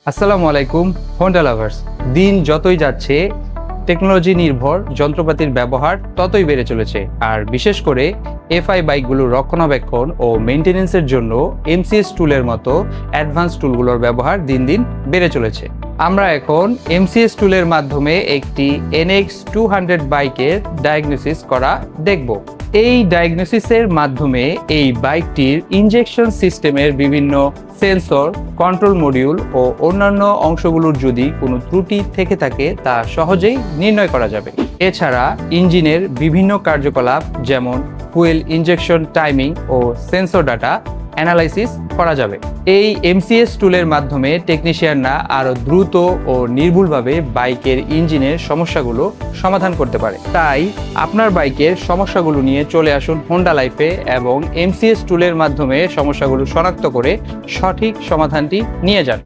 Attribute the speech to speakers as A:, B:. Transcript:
A: আসসালামু আলাইকুম Honda lovers. দিন যতই যাচ্ছে টেকনোলজি নির্ভর যন্ত্রপাতির ব্যবহার ততই বেড়ে চলেছে, আর বিশেষ করে এফআই বাইকগুলোর রক্ষণাবেক্ষণ ও মেইনটেনেন্সের জন্য এমসিএস টুলের মতো অ্যাডভান্স টুলগুলোর ব্যবহার দিন দিন বেড়ে চলেছে। আমরা এখন এমসিএস টুলের মাধ্যমে একটি NX 200 বাইকের ডায়াগনোসিস করা দেখব। এই ডায়াগনোসিসের মাধ্যমে এই বাইকটির ইনজেকশন সিস্টেমের বিভিন্ন সেন্সর, কন্ট্রোল মডিউল ও অন্যান্য অংশগুলোর যদি কোনো ত্রুটি থেকে থাকে তা সহজেই নির্ণয় করা যাবে। এছাড়া ইঞ্জিনের বিভিন্ন কার্যকলাপ যেমন ফুয়েল ইনজেকশন টাইমিং ও সেন্সর ডাটা অ্যানালাইসিস করা যাবে। এই এমসিএস টুলের মাধ্যমে টেকনিশিয়ানরা আরও দ্রুত ও নির্ভুলভাবে বাইকের ইঞ্জিনের সমস্যাগুলো সমাধান করতে পারে। তাই আপনার বাইকের সমস্যাগুলো নিয়ে চলে আসুন হোন্ডা লাইফে এবং এমসিএস টুলের মাধ্যমে সমস্যাগুলো শনাক্ত করে সঠিক সমাধানটি নিয়ে যান।